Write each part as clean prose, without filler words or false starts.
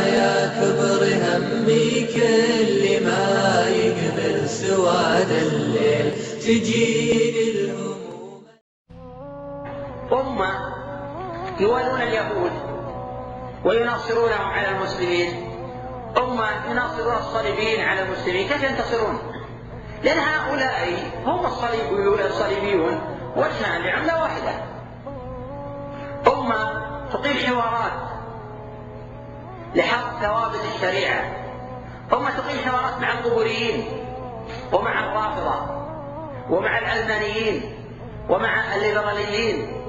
يا كبر همي كل ما يقبل سواد الليل تجيني الهموم. أمة يوالون اليهود ويناصرونهم على المسلمين، أمة يناصرون الصليبيين على المسلمين، كيف ينتصرون؟ لأن هؤلاء هم الصليبيون وجهان لعملة واحدة. أمة تقيم حوارات لحق ثوابت الشريعة، أمة تقيم حوارات مع القبوريين ومع الرافضة ومع العلمانيين ومع الليبراليين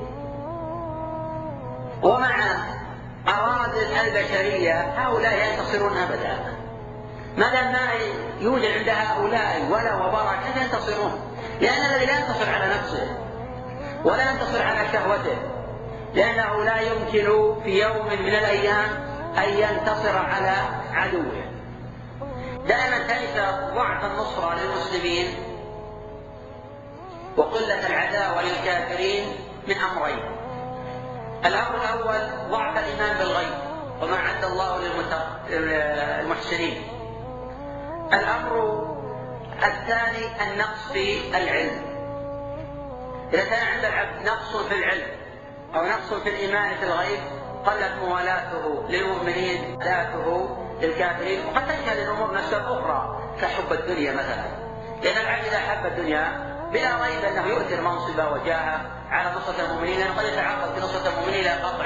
ومع أراذل البشرية. هؤلاء ينتصرون أبدا، ما دام ما يوجد عند هؤلاء ولا وبركة كيف ينتصرون؟ لأن الذي لا ينتصر على نفسه ولا ينتصر على شهوته، لأنه لا يمكن في يوم من الأيام أن ينتصر على عدوه. دائما تجد ضعف النصرة للمسلمين وقلة العداوة للكافرين من أمرين. الأمر الأول ضعف الإيمان بالغيب وما أعد الله للمحسنين. الأمر الثاني النقص في العلم. إذا كان عند العبد نقص في العلم أو نقص في الإيمان في الغيب قلت موالاته للمؤمنين وموالاته للكافرين. وقد تشهد الأمور نفسها أخرى كحب الدنيا مثلا، لأن العبد إذا حب الدنيا بلا ريب أنه يؤثر منصبه وجاهه على نصرة المؤمنين، لأنه قد يتعرض في نصرة المؤمنين إلى قطع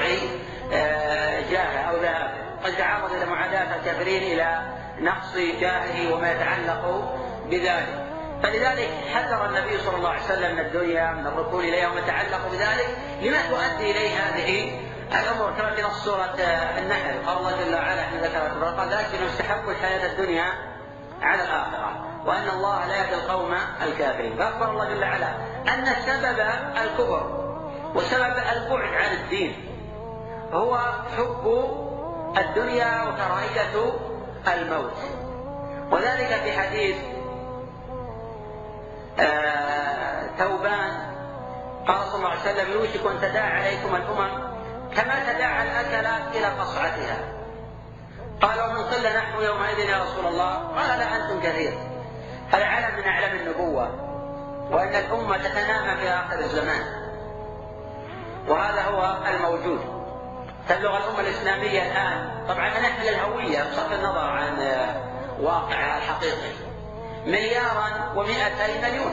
جاهه أو ذهابه، قد يتعرض إلى معاداة الكافرين إلى نقص جاهه وما يتعلق بذلك. فلذلك حذر النبي صلى الله عليه وسلم من الدنيا، من الركون إليها وما يتعلق بذلك لما تؤدي إليه هذه الأمور. كما في نص سورة النحل قال الله جل وعلا حين ذكر قال ذلك أنه يستحق الحياة الدنيا على الآخرة وأن الله لا يهدي القوم الكافرين. فأخبر الله جل وعلا أن سبب الكفر وسبب البعد عن الدين هو حب الدنيا وكراهية الموت. وذلك في حديث ثوبان قال صلى الله عليه وسلم يوشك أن تداعى عليكم الأمم كما تداعى الأكلات إلى قصعتها. قال ومن قل نحن يومئذ يا رسول الله؟ قال لا أنتم كثير. هذا علم من أعلام النبوة وأن الأمة تتنامى في آخر الزمان، وهذا هو الموجود. تبلغ الأمة الإسلامية الآن طبعا نحمل الهوية بصرف النظر عن واقعها الحقيقي 1,200,000,000.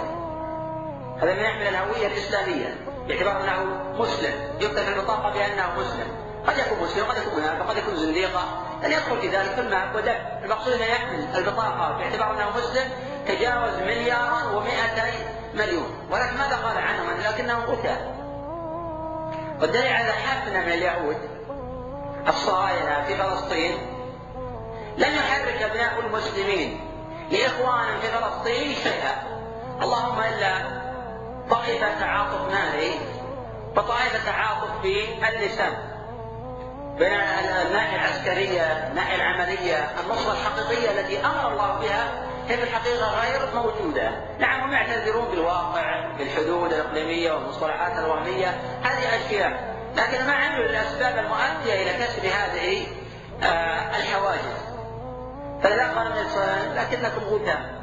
هذا من يحمل الهوية الإسلامية باعتبار أنه مسلم، يكتب في البطاقة بأنه مسلم. قد يكون مسلم وقد يكون منافق وقد يكون زنديقا، أن يدخل في ذلك كل ما ودع. المقصود أنه يحمل البطاقة باعتبار أنه مسلم تجاوز 1,200,000,000. ولكن ماذا قال عنهم؟ لكنهم قتل. والدليل على حفنة من اليهود الصهاينة في فلسطين لم يحرك أبناء المسلمين لإخوانهم في فلسطين شيئا، اللهم إلا طائفة تعاطف مالي وطائفة تعاطف في اللسان. بين الناحية العسكرية الناحية العملية النصرة الحقيقية التي أمر الله بها هي في الحقيقة غير موجودة. نعم هم يعتذرون بالواقع بالحدود الإقليمية والمصطلحات الوهمية، هذه أشياء، لكن ما عملوا الأسباب المؤدية إلى كسر هذه الحواجز. فلا قال النبي صلى الله عليه وسلم لكنكم غثاء